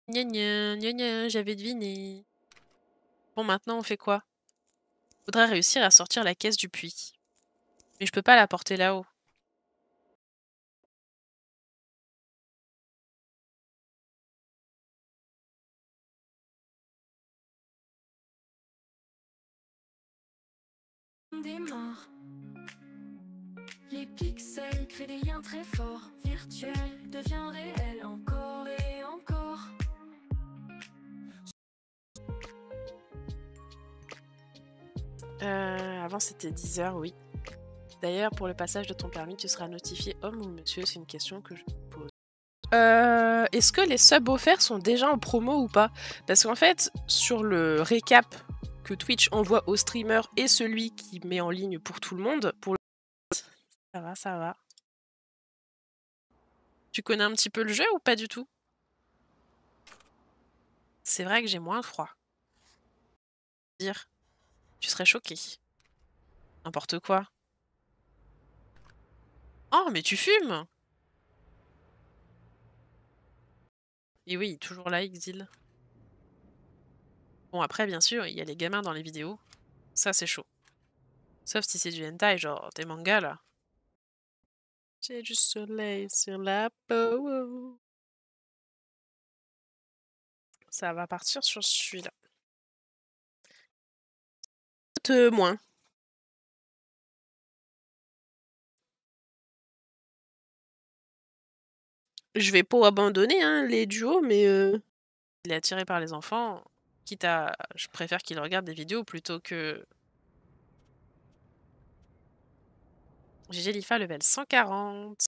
Gna gna, gna gna, j'avais deviné. Bon, maintenant, on fait quoi? Faudrait réussir à sortir la caisse du puits. Mais je peux pas la porter là-haut. Démarre. Les pixels créent des liens très forts. Virtuel devient réel encore et encore. Avant c'était 10 h, oui. D'ailleurs, pour le passage de ton permis, tu seras notifié homme ou monsieur? C'est une question que je me pose. Est-ce que les subs offerts sont déjà en promo ou pas? Parce qu'en fait, sur le récap que Twitch envoie aux streamers et celui qui met en ligne pour tout le monde, pour le... Ça va, ça va. Tu connais un petit peu le jeu ou pas du tout? C'est vrai que j'ai moins froid. Dire, tu serais choqué. N'importe quoi. Oh, mais tu fumes! Et oui, toujours là, Exil. Bon, après, bien sûr, il y a les gamins dans les vidéos. Ça, c'est chaud. Sauf si c'est du hentai, genre des mangas, là. J'ai du soleil sur la peau. Ça va partir sur celui-là. Moins. Je vais pas abandonner hein, les duos, mais il est attiré par les enfants. Quitte à... Je préfère qu'il regarde des vidéos plutôt que... GG Lifa level 140.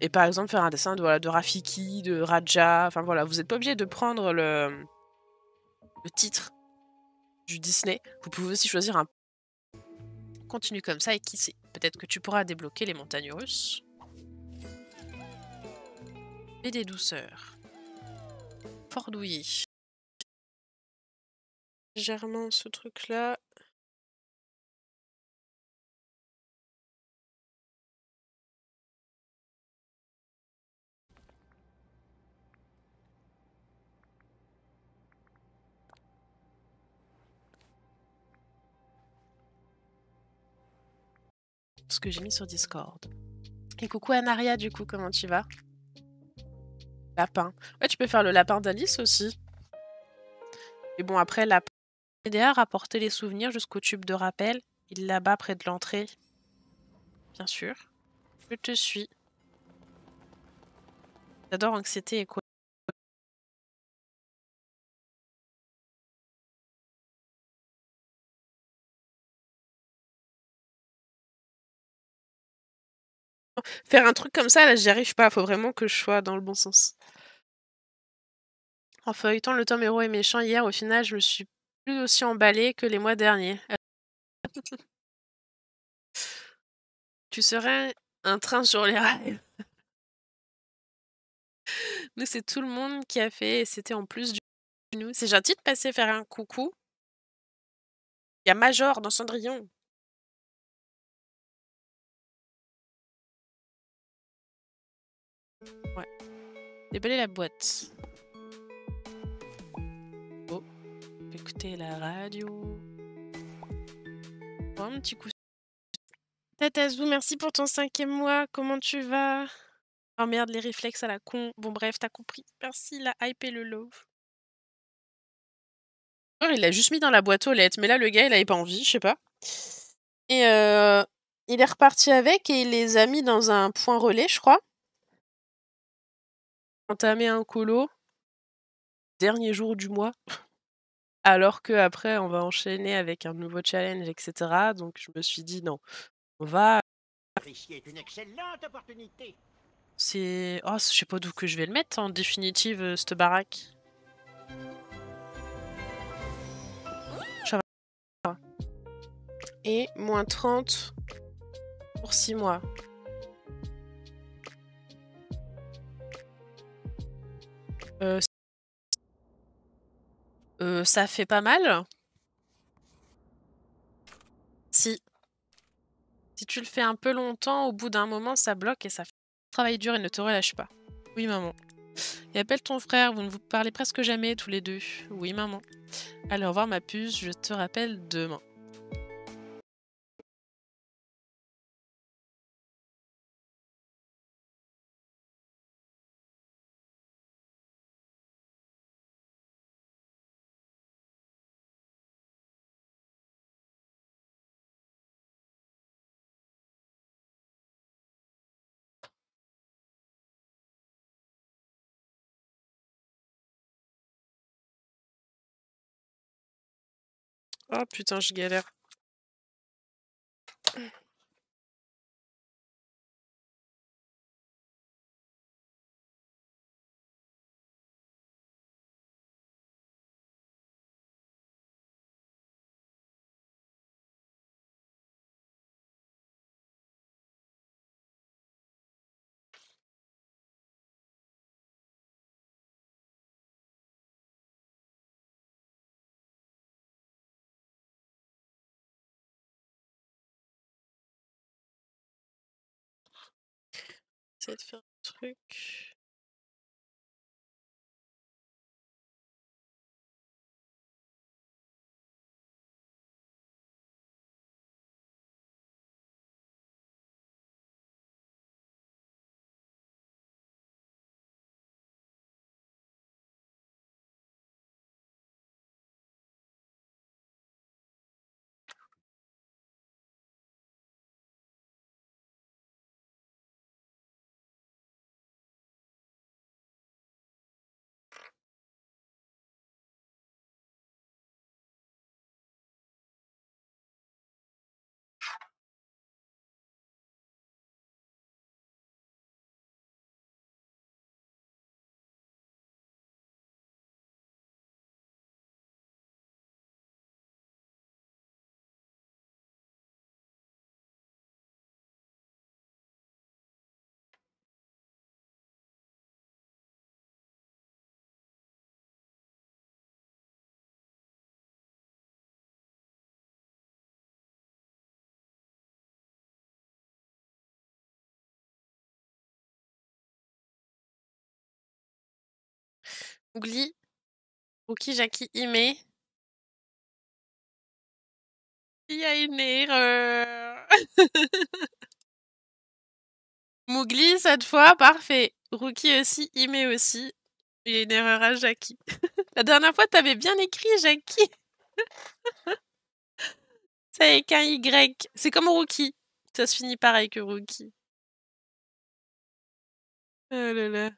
Et par exemple faire un dessin de, voilà, de Rafiki, de Raja. Enfin voilà, vous n'êtes pas obligé de prendre le titre du Disney. Vous pouvez aussi choisir un... Continue comme ça et qui sait, peut-être que tu pourras débloquer les montagnes russes. Et des douceurs. Fort douillet. Légèrement ce truc-là. Ce que j'ai mis sur Discord. Et coucou Anaria, du coup, comment tu vas? Lapin. Ouais, tu peux faire le lapin d'Alice aussi. Et bon, après, lapin. DA rapporter les souvenirs jusqu'au tube de rappel. Il est là-bas près de l'entrée. Bien sûr. Je te suis. J'adore anxiété et quoi. Faire un truc comme ça, là, j'y arrive pas. Faut vraiment que je sois dans le bon sens. En feuilletant le tome héros et méchant hier, au final, je me suis plus aussi emballée que les mois derniers. Tu serais un train sur les rails. Nous, c'est tout le monde qui a fait, et c'était en plus du nous. C'est gentil de passer faire un coucou. Il y a Major dans Cendrillon. Ouais. Déballer la boîte. Oh. Écouter la radio. Oh, un petit coup. Tatazou, merci pour ton 5e mois. Comment tu vas? Oh merde, les réflexes à la con. Bon bref, t'as compris. Merci la hype et le love. Oh, il l'a juste mis dans la boîte aux lettres, mais là le gars il avait pas envie, je sais pas. Et il est reparti avec et il les a mis dans un point relais, je crois. Entamé un colo. Dernier jour du mois. Alors que après on va enchaîner avec un nouveau challenge, etc. Donc je me suis dit non, on va... Est une excellente opportunité. C'est... Oh, je sais pas d'où que je vais le mettre en définitive, cette baraque. Ça va. Et moins 30 pour 6 mois. Ça fait pas mal. Si tu le fais un peu longtemps, au bout d'un moment, ça bloque et ça fait travail dur et ne te relâche pas. Oui, maman. Et appelle ton frère, vous ne vous parlez presque jamais tous les deux. Oui, maman. Allez, au revoir ma puce, je te rappelle demain. Oh putain, je galère. Essayer de faire un truc. Ougli, Rookie, Jackie, Ime. Il y a une erreur. Mougli, cette fois, parfait. Rookie aussi, Ime aussi. Il y a une erreur à Jackie. La dernière fois, t'avais bien écrit Jackie. C'est avec un Y. C'est comme Rookie. Ça se finit pareil que Rookie. Oh là là.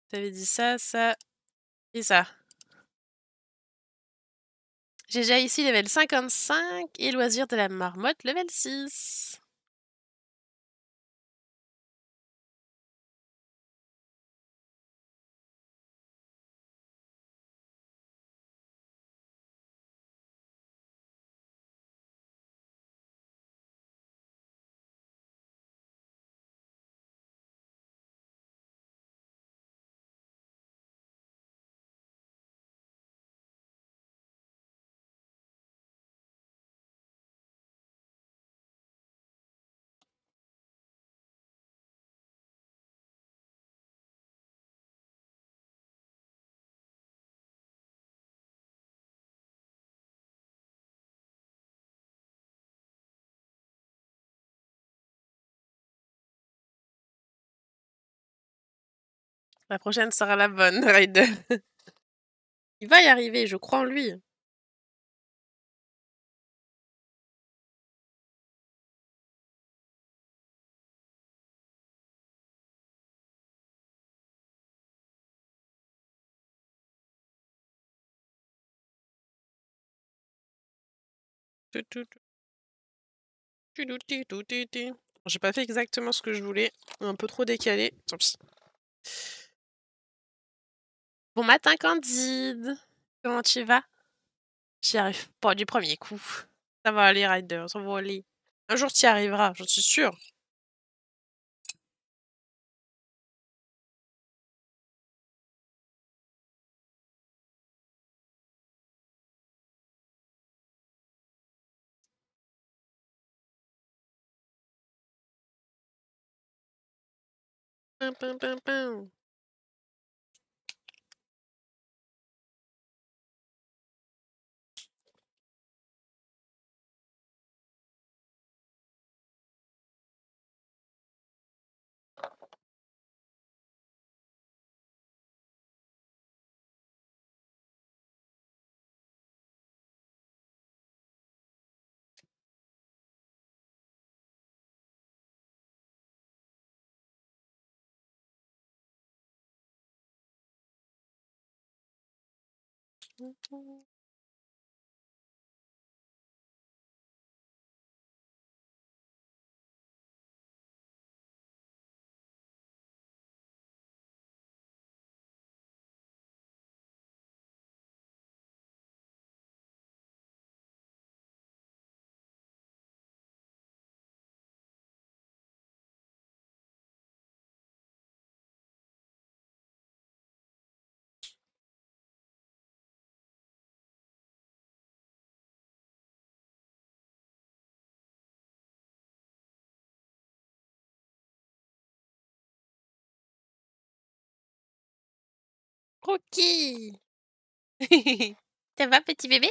T'avais dit ça, ça et ça. J'ai déjà ici level 55 et loisir de la marmotte level 6. La prochaine sera la bonne, Ryder. Il va y arriver, je crois en lui. J'ai pas fait exactement ce que je voulais. Un peu trop décalé. Tant pis. Bon matin, Candide. Comment tu vas? J'y arrive pas du premier coup. Ça va aller, Ryder, ça va aller. Un jour, tu y arriveras, j'en suis sûre. Pim, pim, pim, pim. Rocky. Ça va, petit bébé?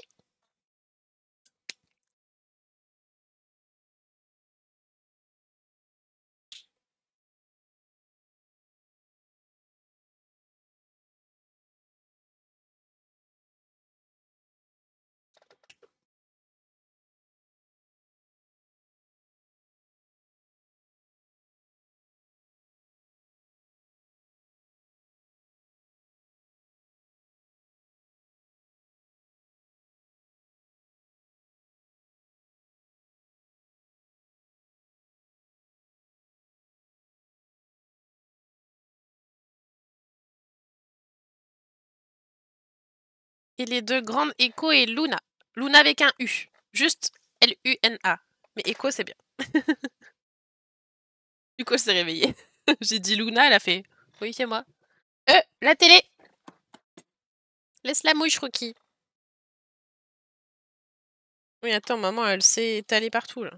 Et les deux grandes, Echo et Luna. Luna avec un U. Juste Luna. Mais Echo, c'est bien. Du coup, elle s'est réveillée. J'ai dit Luna, elle a fait oui, c'est moi. La télé. Laisse la mouche, Rocky. Oui, attends, maman, elle s'est étalée partout, là.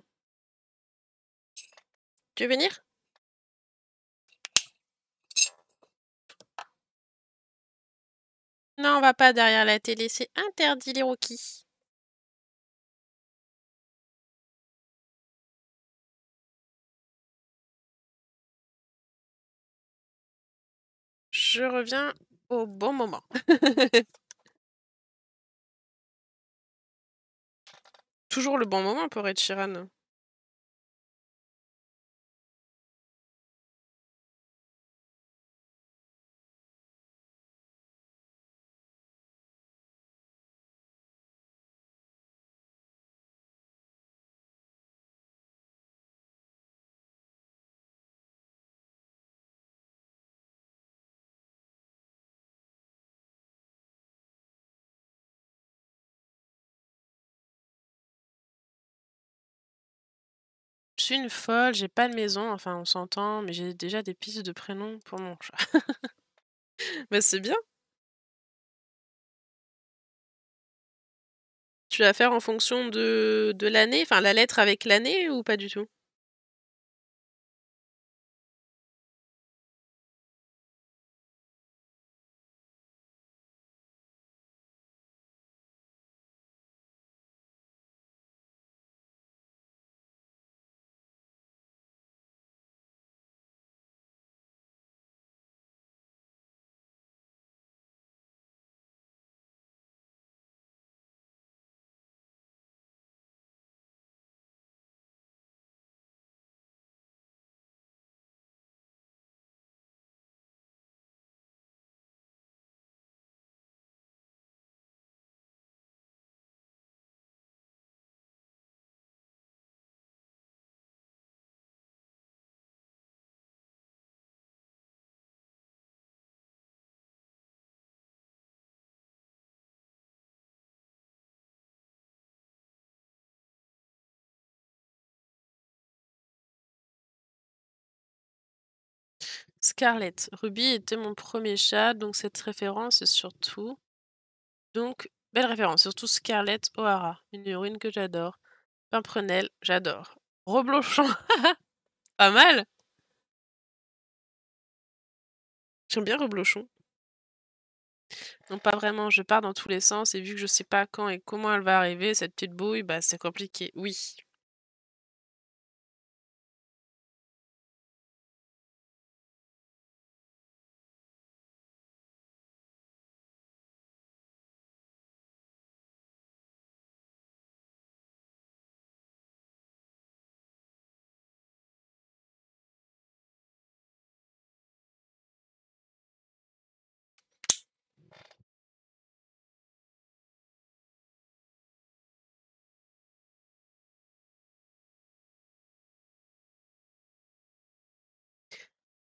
Tu veux venir? Non, on va pas derrière la télé, c'est interdit, les Rocky. Je reviens au bon moment. Toujours le bon moment pour Ed Sheeran. Je suis une folle, j'ai pas de maison, enfin on s'entend, mais j'ai déjà des pistes de prénoms pour mon chat. Bah c'est bien. Tu vas faire en fonction de l'année, enfin la lettre avec l'année ou pas du tout? Scarlett. Ruby était mon premier chat, donc cette référence est surtout... Donc, belle référence, surtout Scarlett O'Hara, une héroïne que j'adore. Pimprenel, j'adore. Reblochon, pas mal. J'aime bien Reblochon. Non, pas vraiment, je pars dans tous les sens et vu que je sais pas quand et comment elle va arriver, cette petite bouille, bah, c'est compliqué. Oui.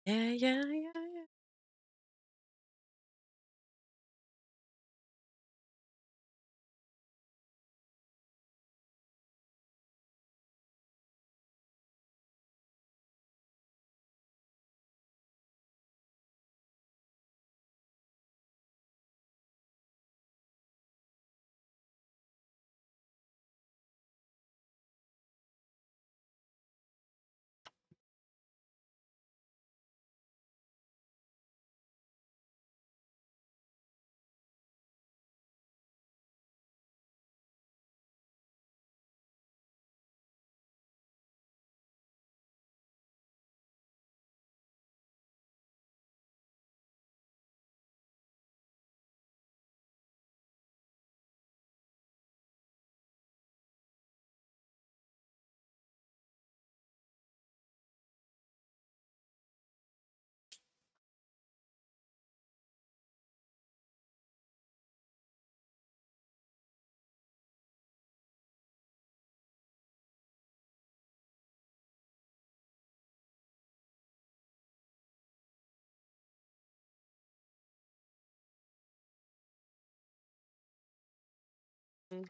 Yeah, yeah, yeah, yeah. Mmh.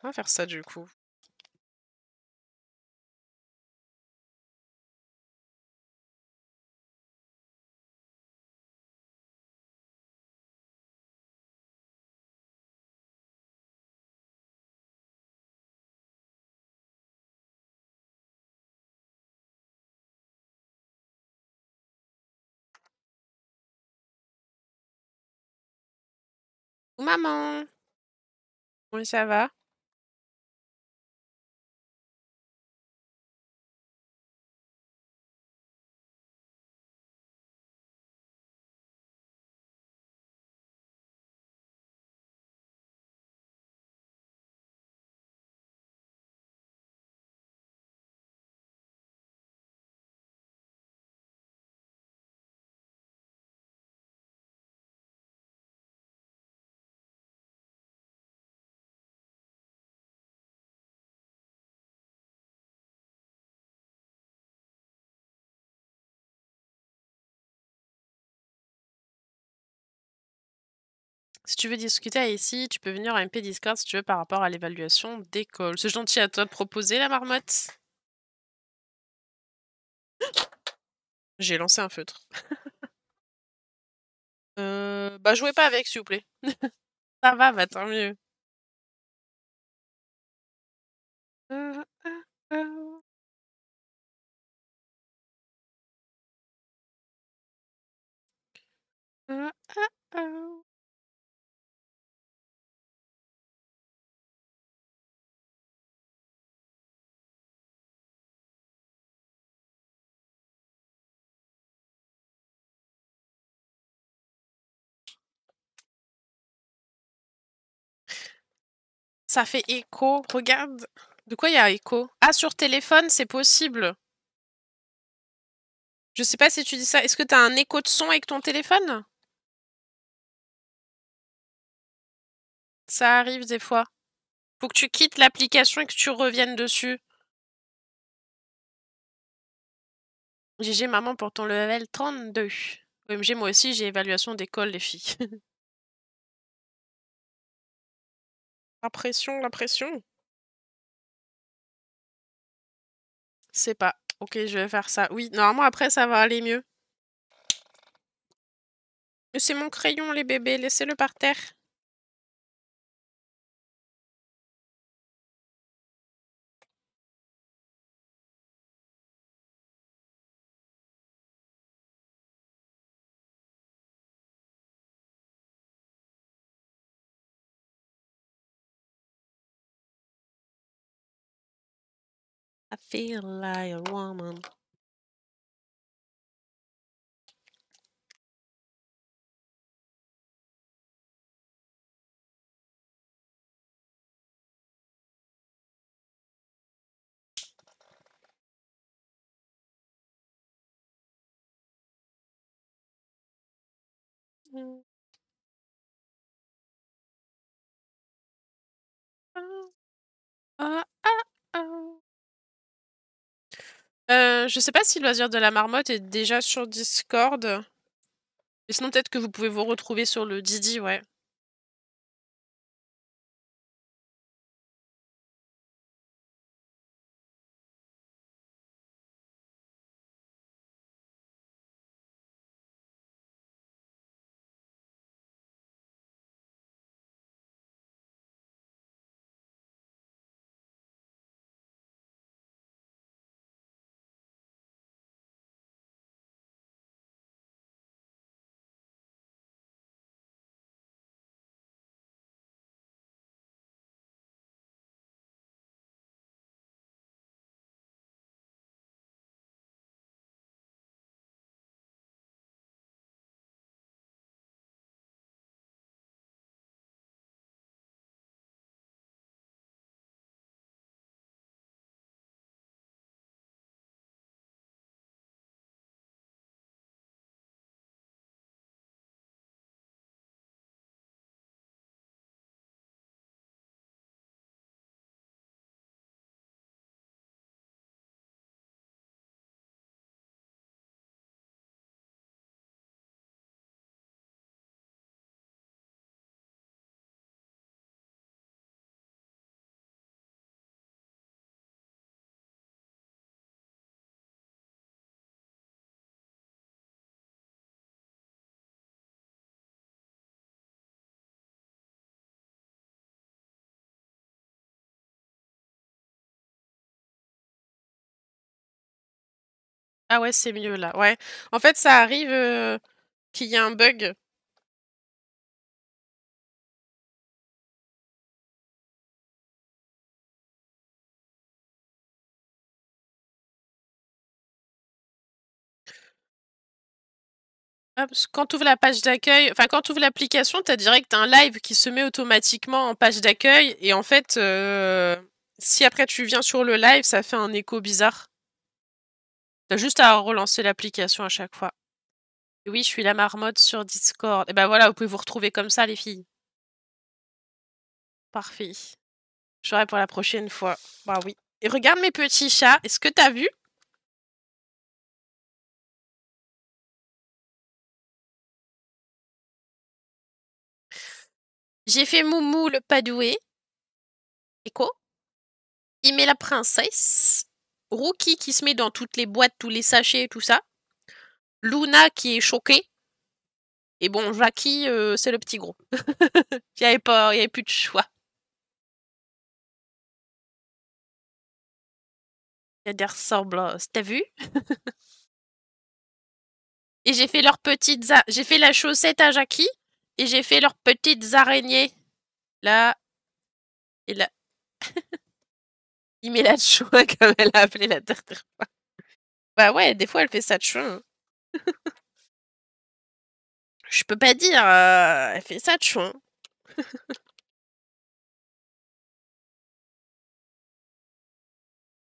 On va faire ça du coup. Maman! Oui, ça va? Si tu veux discuter ici, tu peux venir en MP Discord si tu veux par rapport à l'évaluation d'école. C'est gentil à toi de proposer la marmotte. J'ai lancé un feutre. Bah, jouez pas avec, s'il vous plaît. Ça va, bah, tant mieux. Heu, heu, heu. Heu, heu, heu. Ça fait écho. Regarde. De quoi il y a écho? Ah, sur téléphone, c'est possible. Je sais pas si tu dis ça. Est-ce que t'as un écho de son avec ton téléphone? Ça arrive des fois. Faut que tu quittes l'application et que tu reviennes dessus. GG maman pour ton level 32. OMG, moi aussi j'ai évaluation d'école, les filles. La pression, la pression. C'est pas. Ok, je vais faire ça. Oui, normalement après ça va aller mieux. Mais c'est mon crayon, les bébés, laissez-le par terre. I feel like a woman. Ah, ah, ah. Je sais pas si Loisir de la Marmotte est déjà sur Discord. Mais sinon, peut-être que vous pouvez vous retrouver sur le Didi, ouais. Ah ouais, c'est mieux là, ouais. En fait, ça arrive qu'il y ait un bug. Ah, parce que quand tu ouvres la page d'accueil, enfin quand tu ouvres l'application, tu as direct un live qui se met automatiquement en page d'accueil. Et en fait, si après tu viens sur le live, ça fait un écho bizarre. T'as juste à relancer l'application à chaque fois. Oui, je suis la marmotte sur Discord. Et ben voilà, vous pouvez vous retrouver comme ça, les filles. Parfait. Je ferai pour la prochaine fois. Bah oui. Et regarde mes petits chats. Est-ce que t'as vu? J'ai fait Moumou le padoué. Écho. Il met la princesse. Rookie qui se met dans toutes les boîtes, tous les sachets et tout ça. Luna qui est choquée. Et bon, Jackie, c'est le petit gros. Il n'y avait plus de choix. Il y a des ressemblances. T'as vu? Et j'ai fait leurs petites... J'ai fait la chaussette à Jackie. Et j'ai fait leurs petites araignées. Là. Et là. Il met la de chouin comme elle a appelé la dernière fois. Bah ouais, des fois elle fait ça de chouin. Je peux pas dire, elle fait ça de chouin.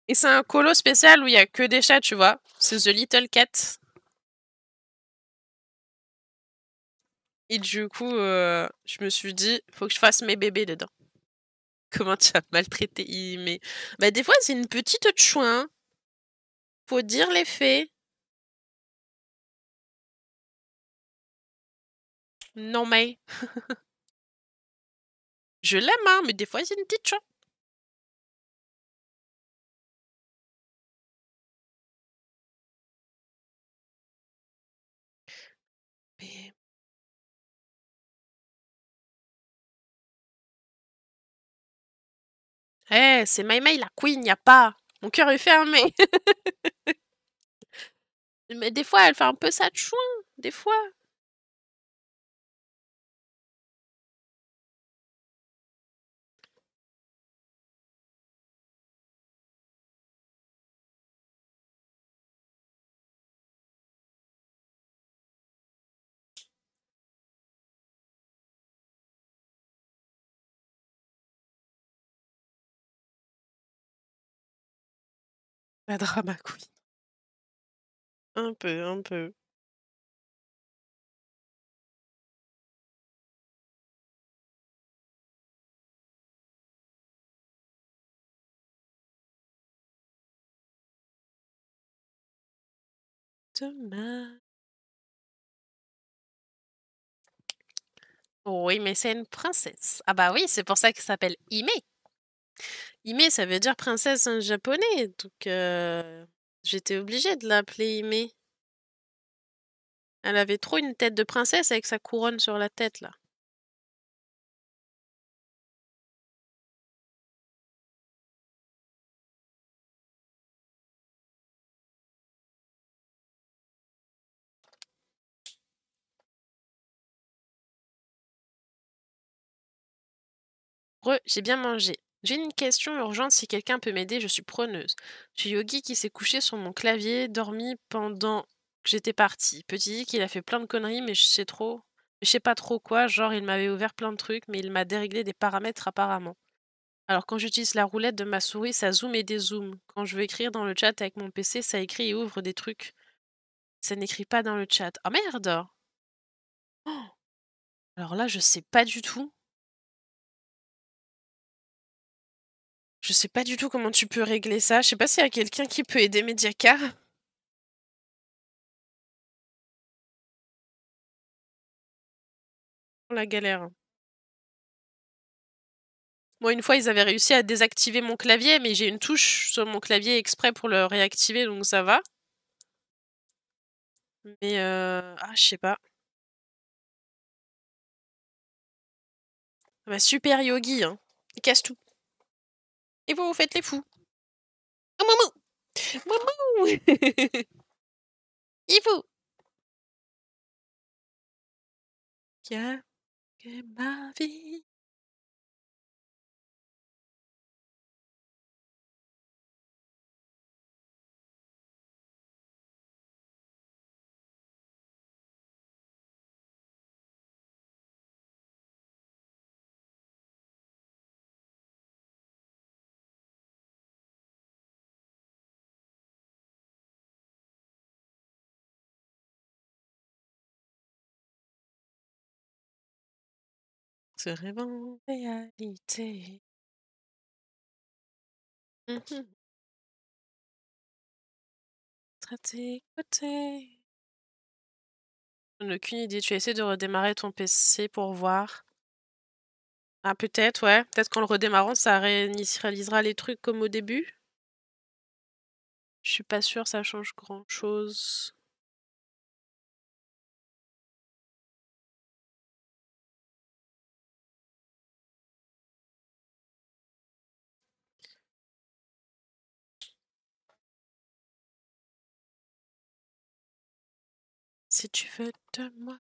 Et c'est un colo spécial où il y a que des chats, tu vois. C'est The Little Cat. Et du coup, je me suis dit, faut que je fasse mes bébés dedans. Comment tu as maltraité mais bah, des fois, c'est une petite chouin. Faut dire les faits. Non mais. Je l'aime, hein, mais des fois, c'est une petite chouin. Mais... Eh, c'est Maïmaï la queen, y a pas. Mon cœur est fermé. Mais des fois, elle fait un peu ça de chouin. Des fois. La drama queen. Un peu, un peu. Demain. Oui, mais c'est une princesse. Ah bah oui, c'est pour ça qu'elle s'appelle Hime. Hime, ça veut dire princesse en japonais. Donc, j'étais obligée de l'appeler Hime. Elle avait trop une tête de princesse avec sa couronne sur la tête, là. J'ai bien mangé. J'ai une question urgente, si quelqu'un peut m'aider, je suis preneuse. J'ai Yogi qui s'est couché sur mon clavier, dormi pendant que j'étais partie. Petit dit qu'il a fait plein de conneries, mais je sais pas trop quoi, genre il m'avait ouvert plein de trucs, mais il m'a déréglé des paramètres apparemment. Alors quand j'utilise la roulette de ma souris, ça zoome et dézoome. Quand je veux écrire dans le chat avec mon PC, ça écrit et ouvre des trucs. Ça n'écrit pas dans le chat. Oh merde! Oh, alors là, je sais pas du tout. Je sais pas du tout comment tu peux régler ça. Je sais pas s'il y a quelqu'un qui peut aider Mediacar. La galère. Moi, une fois, ils avaient réussi à désactiver mon clavier, mais j'ai une touche sur mon clavier exprès pour le réactiver, donc ça va. Mais ah, je sais pas. Ah bah, super Yogi, hein. Il casse tout. Et vous faites les fous. Oh, moumou! Moumou! Il faut qui a que ma vie. Ce rêve en réalité. Mhm. À tes côtés. Je n'ai aucune idée. Tu as essayé de redémarrer ton PC pour voir. Ah, peut-être, ouais. Peut-être qu'en le redémarrant, ça réinitialisera les trucs comme au début. Je suis pas sûre, ça change grand-chose. Si tu veux de moi.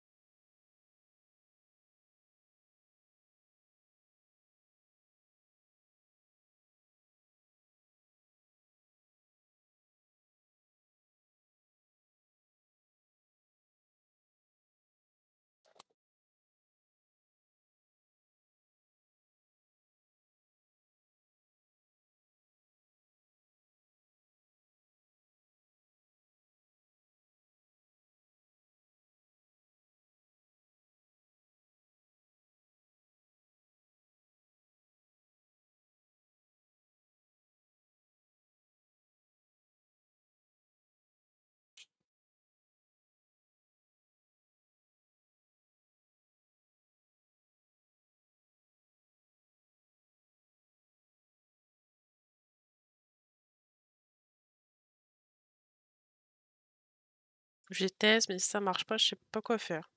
Je teste, mais si ça marche pas, je sais pas quoi faire.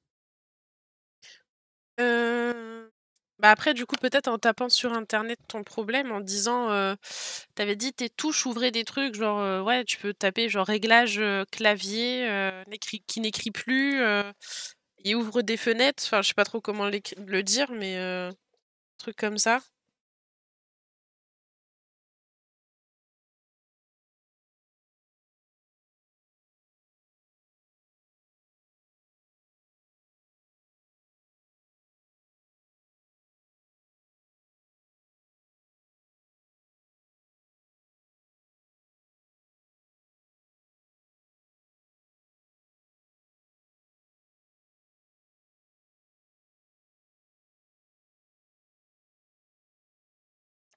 Bah, après du coup, peut-être en tapant sur internet ton problème, en disant, tu dit tes touches ouvraient des trucs genre, ouais, tu peux taper genre réglage, clavier, qui n'écrit plus, et ouvre des fenêtres. Enfin, je sais pas trop comment le dire, mais, truc comme ça.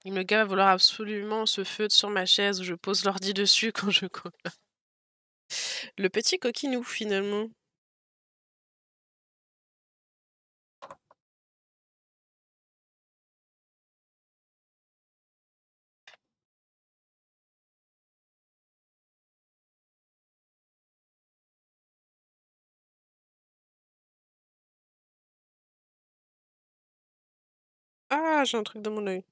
Et le gars va vouloir absolument se feud sur ma chaise où je pose l'ordi dessus quand je co le petit coquinou, finalement. Ah! J'ai un truc dans mon œil.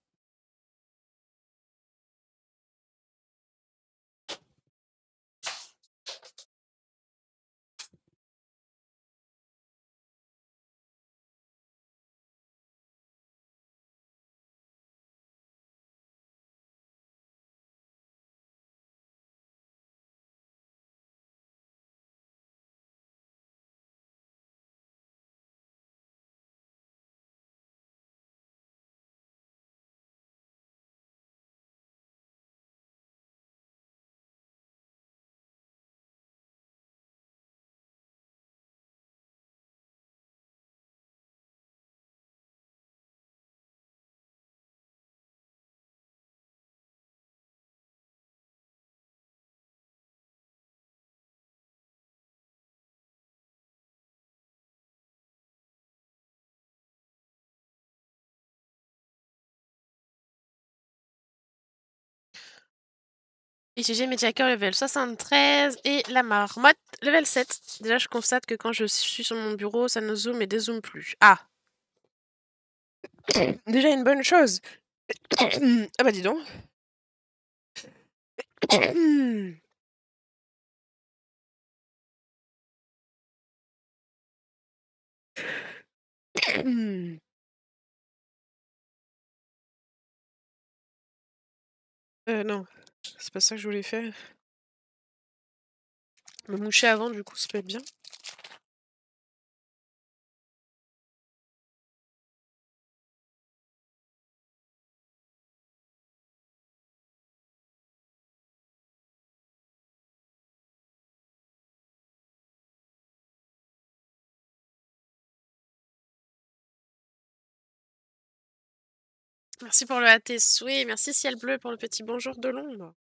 IGG Mediacore level 73 et la marmotte level 7. Déjà, je constate que quand je suis sur mon bureau, ça ne zoome et dézoome plus. Ah! Déjà une bonne chose. Ah bah dis donc. Non, c'est pas ça que je voulais faire. Me moucher avant, du coup, ça peut être bien. Merci pour le AT souhait. Merci ciel bleu pour le petit bonjour de l'ombre.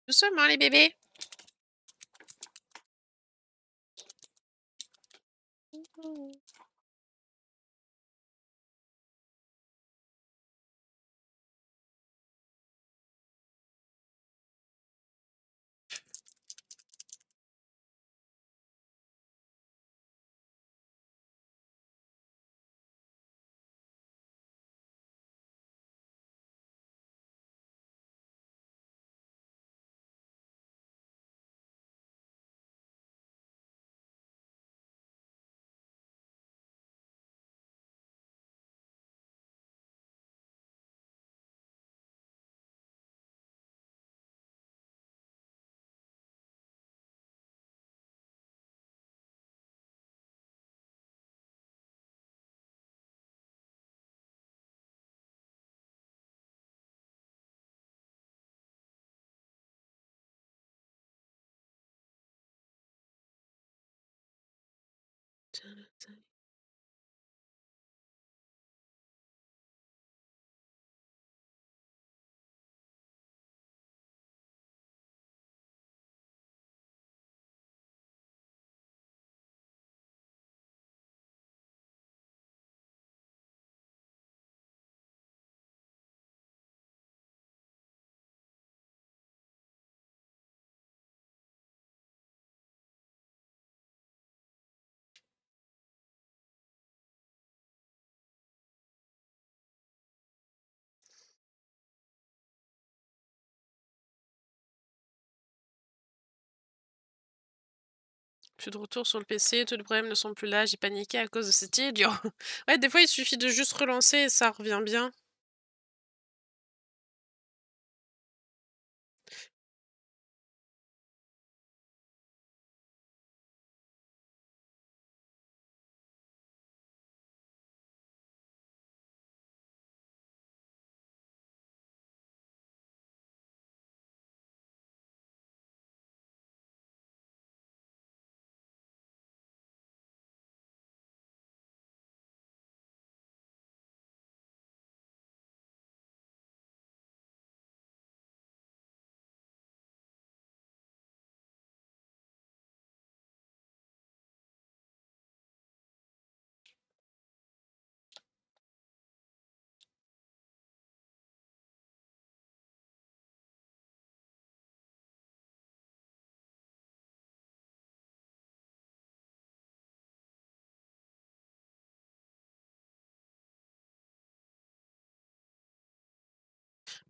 Doucement les bébés. Plus de retour sur le PC, tous les problèmes ne sont plus là, j'ai paniqué à cause de cette idée. Ouais, des fois, il suffit de juste relancer et ça revient bien.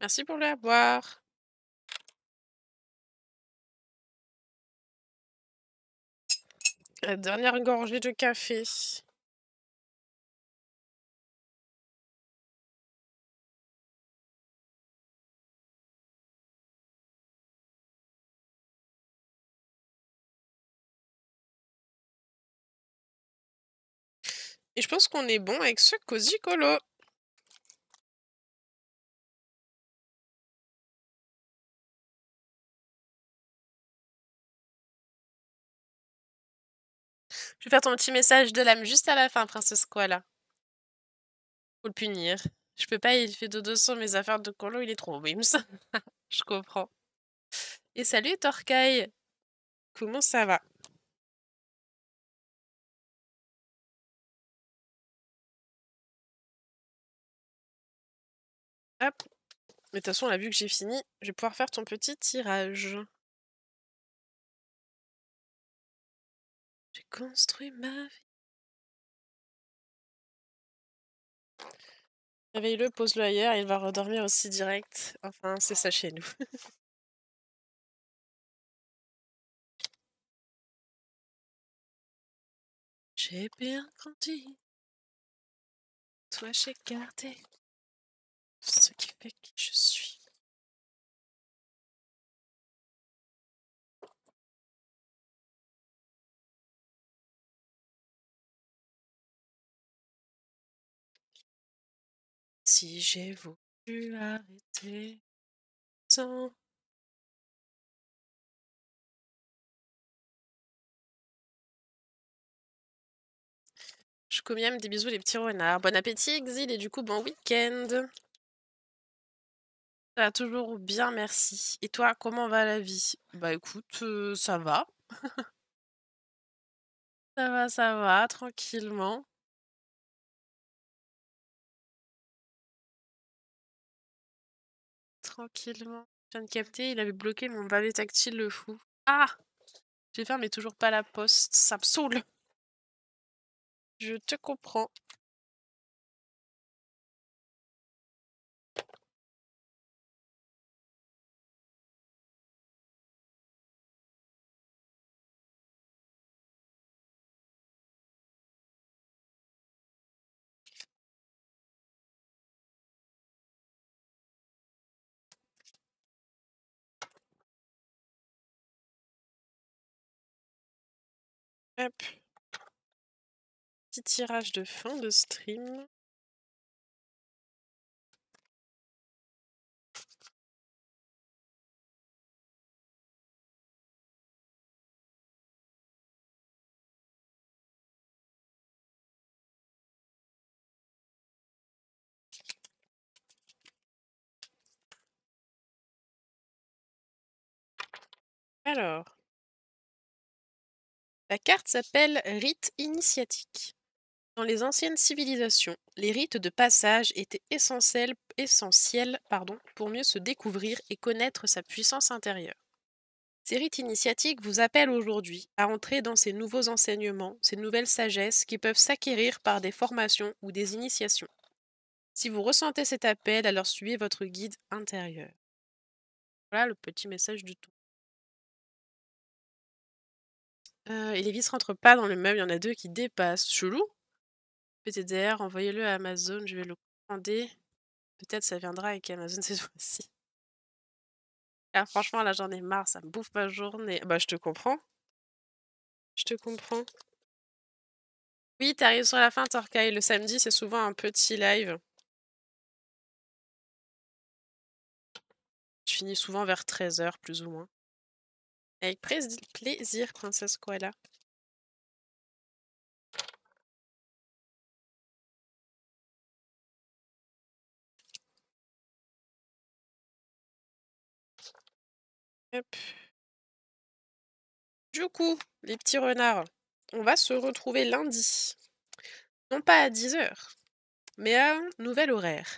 Merci pour le à boire. La dernière gorgée de café. Et je pense qu'on est bon avec ce cosy colo. Je vais faire ton petit message de l'âme juste à la fin, Princesse Koala. Faut le punir. Je peux pas, il fait dodo sur mes affaires de colo, il est trop bims. Je comprends. Et salut Torcaille. Comment ça va? Hop. Mais de toute façon, on a vu que j'ai fini. Je vais pouvoir faire ton petit tirage. J'ai construit ma vie. Réveille-le, pose-le ailleurs, il va redormir aussi direct. Enfin, c'est ça chez nous. J'ai bien grandi. Toi, j'ai gardé ce qui fait qui je suis. Si j'ai voulu arrêter sans... Je commème des bisous les petits renards. Bon appétit, Exil, et du coup, bon week-end. Ça va toujours bien, merci. Et toi, comment va la vie? Bah écoute, ça va. Ça va, tranquillement. Tranquillement. Je viens de capter, il avait bloqué mon pavé tactile, le fou. Ah! J'ai fait, mais toujours pas la poste. Ça me saoule. Je te comprends. Hop. Petit tirage de fin de stream. Alors, la carte s'appelle Rite initiatique. Dans les anciennes civilisations, les rites de passage étaient essentiels pour mieux se découvrir et connaître sa puissance intérieure. Ces rites initiatiques vous appellent aujourd'hui à entrer dans ces nouveaux enseignements, ces nouvelles sagesses qui peuvent s'acquérir par des formations ou des initiations. Si vous ressentez cet appel, alors suivez votre guide intérieur. Voilà le petit message du tout. Et les vis rentrent pas dans le meuble, il y en a 2 qui dépassent. Chelou. PTDR, envoyez-le à Amazon, je vais le commander. Peut-être ça viendra avec Amazon cette fois-ci. Ah franchement là j'en ai marre, ça me bouffe ma journée. Bah je te comprends. Je te comprends. Oui, tu arrives sur la fin, Torkay. Le samedi, c'est souvent un petit live. Je finis souvent vers 13h, plus ou moins. Avec plaisir, Princesse Koala. Hop. Du coup, les petits renards, on va se retrouver lundi. Non pas à 10h, mais à un nouvel horaire.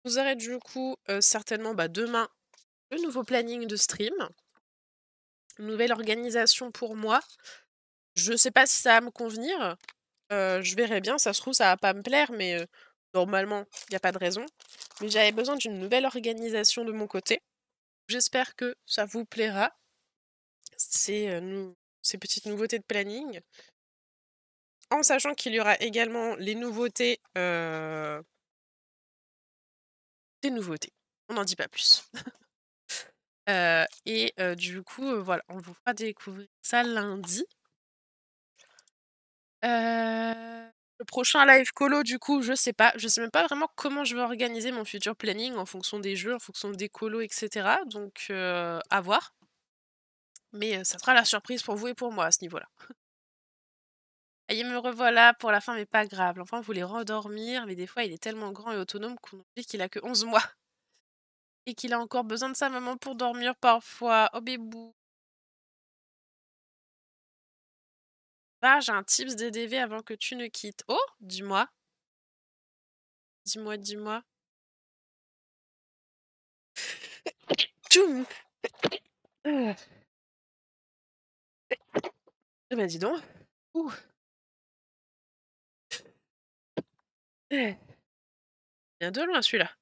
Vous aurez du coup certainement demain le nouveau planning de stream. Nouvelle organisation pour moi. Je sais pas si ça va me convenir. Je verrai bien, ça se trouve ça va pas me plaire, mais normalement, il n'y a pas de raison. Mais j'avais besoin d'une nouvelle organisation de mon côté. J'espère que ça vous plaira. Ces petites nouveautés de planning. En sachant qu'il y aura également les nouveautés... Des nouveautés. On n'en dit pas plus. Du coup, voilà, on vous fera découvrir ça lundi. Le prochain live colo, du coup, je sais pas. Je sais même pas vraiment comment je vais organiser mon futur planning en fonction des jeux, en fonction des colos, etc. Donc, à voir. Mais ça sera la surprise pour vous et pour moi à ce niveau-là. Et me revoilà pour la fin, mais pas grave. L'enfant voulait rendormir, mais des fois, il est tellement grand et autonome qu'on oublie qu'il a que 11 mois. Et qu'il a encore besoin de sa maman pour dormir parfois. Oh bébou. Va, j'ai un tips DDV avant que tu ne quittes. Oh, dis-moi. Dis-moi. Tchoum. Eh ben dis donc. Ouh. Il vient de loin celui-là.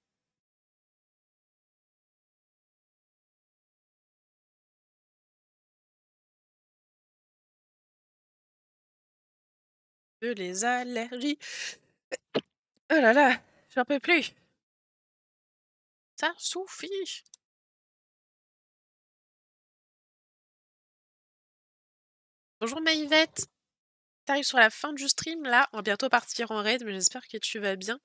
Les allergies. Oh là là, j'en peux plus. Ça suffit. Bonjour Maïvette. T'arrives sur la fin du stream là. On va bientôt partir en raid, mais j'espère que tu vas bien.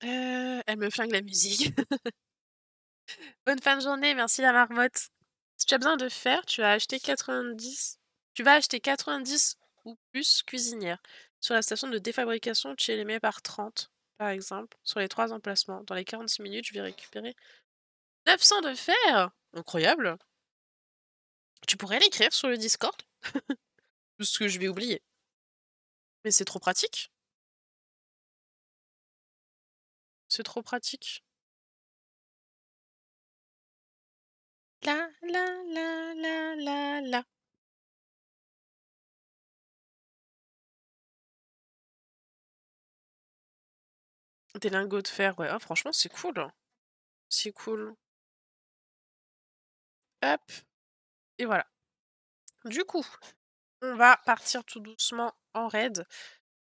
Elle me flingue la musique. Bonne fin de journée, merci la marmotte. Si tu as besoin de fer, tu vas acheter 90. Tu vas acheter 90 ou plus cuisinières. Sur la station de défabrication, tu les mets par 30, par exemple, sur les 3 emplacements. Dans les 46 minutes, je vais récupérer 900 de fer. Incroyable. Tu pourrais l'écrire sur le Discord. Ce que je vais oublier. Mais c'est trop pratique. C'est trop pratique. La la la la la la. Des lingots de fer, ouais. Ah, franchement, c'est cool. C'est cool. Hop. Et voilà. Du coup, on va partir tout doucement en raid.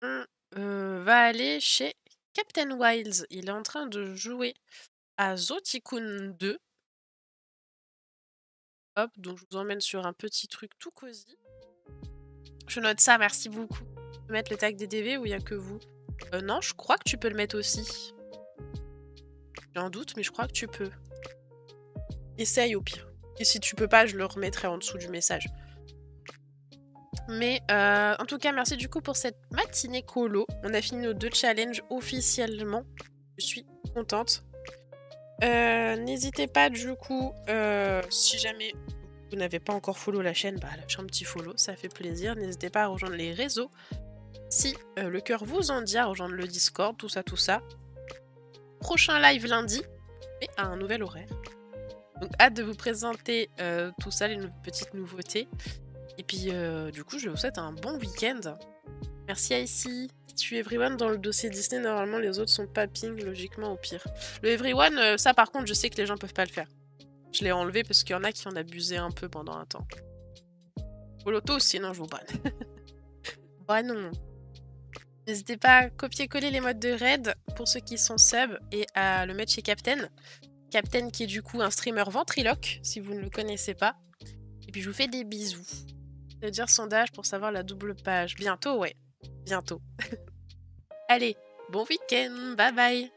On va aller chez Captain Wilds. Il est en train de jouer à Zotikun 2. Hop, donc je vous emmène sur un petit truc tout cosy. Je note ça, merci beaucoup. Tu peux mettre le tag des DV ou il n'y a que vous? Non, je crois que tu peux le mettre aussi. J'ai un doute, mais je crois que tu peux. Essaye au pire. Et si tu peux pas, je le remettrai en dessous du message. Mais en tout cas, merci du coup pour cette matinée colo. On a fini nos 2 challenges officiellement. Je suis contente. N'hésitez pas du coup, si jamais vous n'avez pas encore follow la chaîne, lâchez un petit follow, ça fait plaisir. N'hésitez pas à rejoindre les réseaux. Si le cœur vous en dit, à rejoindre le Discord, tout ça. Prochain live lundi, mais à un nouvel horaire. Donc hâte de vous présenter tout ça, les petites nouveautés. Et puis du coup, je vous souhaite un bon week-end. Merci Icy. Si tu es everyone dans le dossier Disney, normalement les autres sont pas ping, logiquement au pire. Le everyone, ça par contre, je sais que les gens peuvent pas le faire. Je l'ai enlevé parce qu'il y en a qui en abusaient un peu pendant un temps. Poloto, sinon je vous banne. Ouais, non. N'hésitez pas à copier-coller les modes de raid pour ceux qui sont sub et à le mettre chez Captain. Captain qui est du coup un streamer ventriloque, si vous ne le connaissez pas. Et puis je vous fais des bisous. Je vais dire sondage pour savoir la double page. Bientôt, ouais. Bientôt. Allez, bon week-end. Bye bye.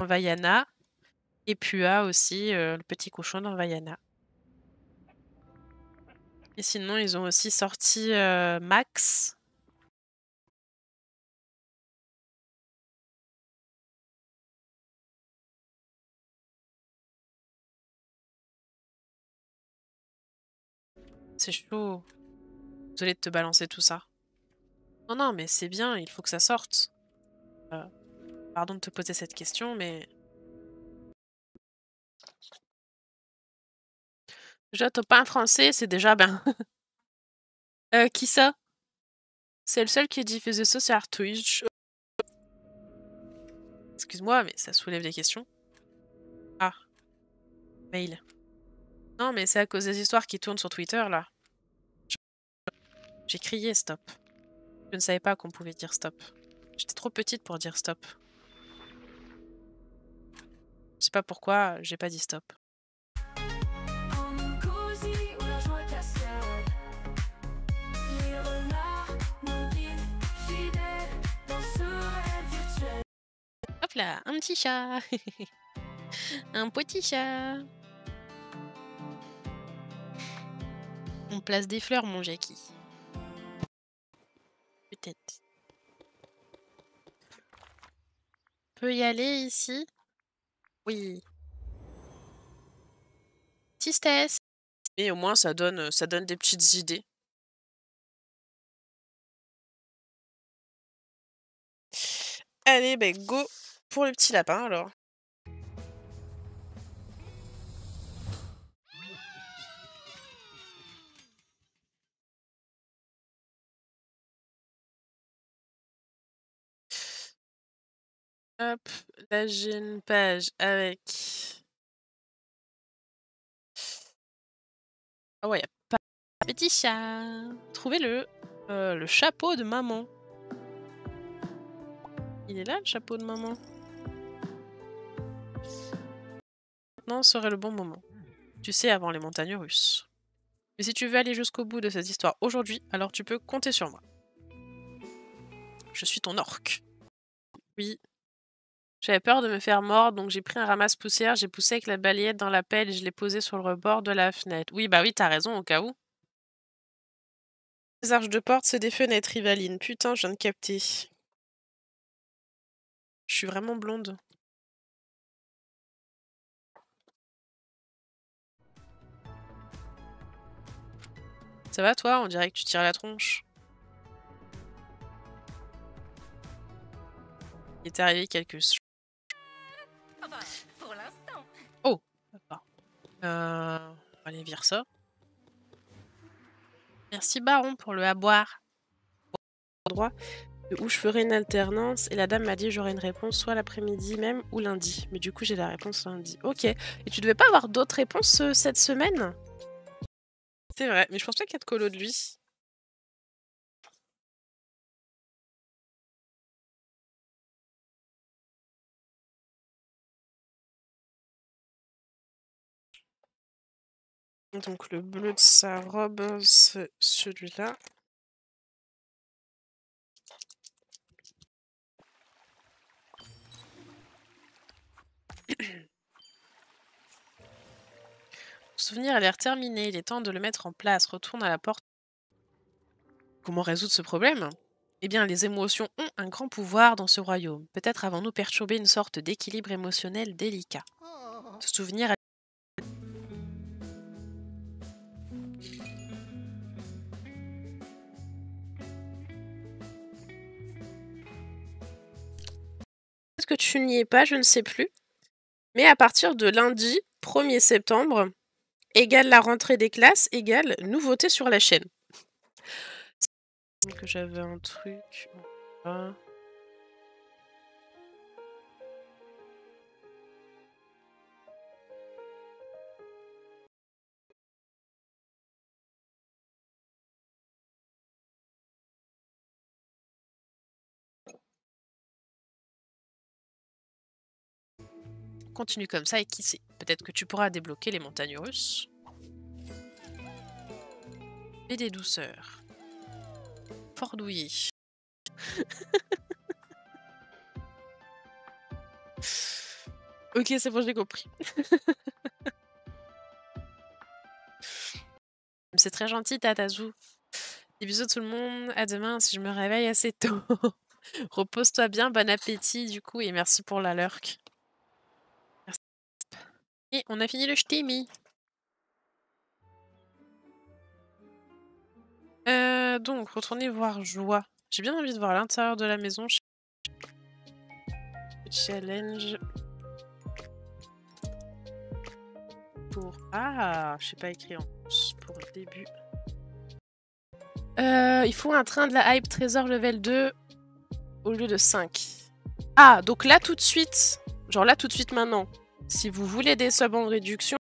Vaiana. Et Pua aussi, le petit cochon dans Vaiana. Et sinon, ils ont aussi sorti Max. C'est chaud. Désolée de te balancer tout ça. Non, non, mais c'est bien, il faut que ça sorte. Pardon de te poser cette question, mais... Déjà, t'as pas un français, c'est déjà bien. Qui ça? C'est le seul qui diffuse ça sur Twitch. Excuse-moi, mais ça soulève des questions. Ah. Mail. Non, mais c'est à cause des histoires qui tournent sur Twitter, là. J'ai crié stop. Je ne savais pas qu'on pouvait dire stop. J'étais trop petite pour dire stop. Je sais pas pourquoi, j'ai pas dit stop. Hop là, un petit chat. Un petit chat. On place des fleurs, mon Jackie. Peut-être. Peut y aller ici? Oui. Tristesse. Mais au moins, ça donne des petites idées. Allez, ben go pour le petit lapin, alors. Hop, là j'ai une page avec... Ah ouais, pas petit chat. Trouvez-le. Le chapeau de maman. Il est là, le chapeau de maman. Maintenant serait le bon moment. Tu sais, avant les montagnes russes. Mais si tu veux aller jusqu'au bout de cette histoire aujourd'hui, alors tu peux compter sur moi. Je suis ton orque. Oui. J'avais peur de me faire mordre, donc j'ai pris un ramasse-poussière, j'ai poussé avec la balayette dans la pelle et je l'ai posé sur le rebord de la fenêtre. Oui, bah oui, t'as raison, au cas où. Les arches de porte, c'est des fenêtres, Rivaline. Putain, je viens de capter. Je suis vraiment blonde. Ça va toi? On dirait que tu tires la tronche. Il est arrivé quelque chose. Enfin, pour l'instant. Oh! D'accord. On va aller virer ça. Merci Baron pour le à boire. Droit de où je ferai une alternance et la dame m'a dit j'aurai une réponse soit l'après-midi même ou lundi. Mais du coup j'ai la réponse lundi. Ok. Et tu devais pas avoir d'autres réponses cette semaine? C'est vrai, mais je pense pas qu'il y a de colo de lui. Donc le bleu de sa robe, c'est celui-là. Le souvenir a l'air terminé, il est temps de le mettre en place. Retourne à la porte. Comment résoudre ce problème? Eh bien, les émotions ont un grand pouvoir dans ce royaume. Peut-être avons-nous perturbé une sorte d'équilibre émotionnel délicat. Ce souvenir a... Peut-être que tu n'y es pas, je ne sais plus. Mais à partir de lundi, 1er septembre, égale la rentrée des classes, égale nouveauté sur la chaîne. Que j'avais un truc... Voilà. Continue comme ça et qui sait, peut-être que tu pourras débloquer les montagnes russes. Et des douceurs. Fort douillet. Ok, c'est bon, j'ai compris. C'est très gentil, Tatazu. Des bisous tout le monde. À demain si je me réveille assez tôt. Repose-toi bien, bon appétit du coup et merci pour la lurk. Merci. Et on a fini le shtimi. Donc, retournez voir Joie. J'ai bien envie de voir l'intérieur de la maison. Challenge. Pour... Ah, je sais pas écrire en plus pour le début. Il faut un train de la hype trésor level 2 au lieu de 5. Ah, donc là tout de suite, genre là tout de suite maintenant, si vous voulez des subs en réduction,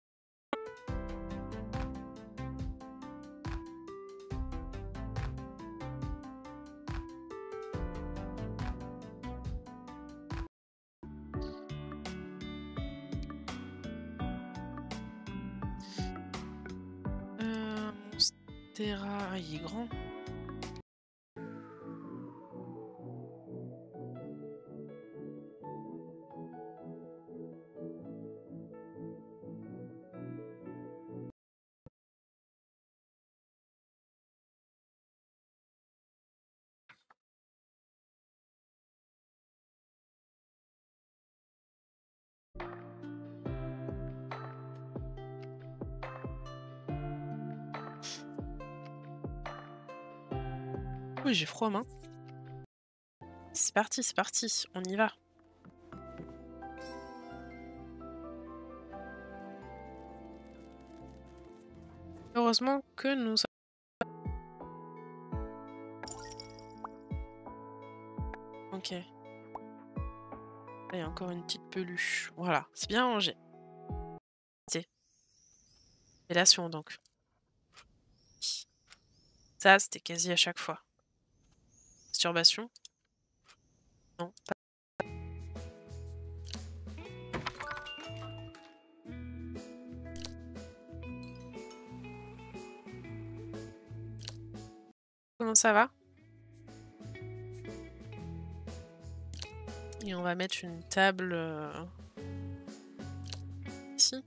Monstera, il est grand. Oui, j'ai froid aux mains. C'est parti, on y va. Heureusement que nous... Ok. Là, il y a encore une petite peluche. Voilà, c'est bien rangé. Fellation donc. Ça, c'était quasi à chaque fois. Masturbation? Non, pas. Comment ça va? Et on va mettre une table ici.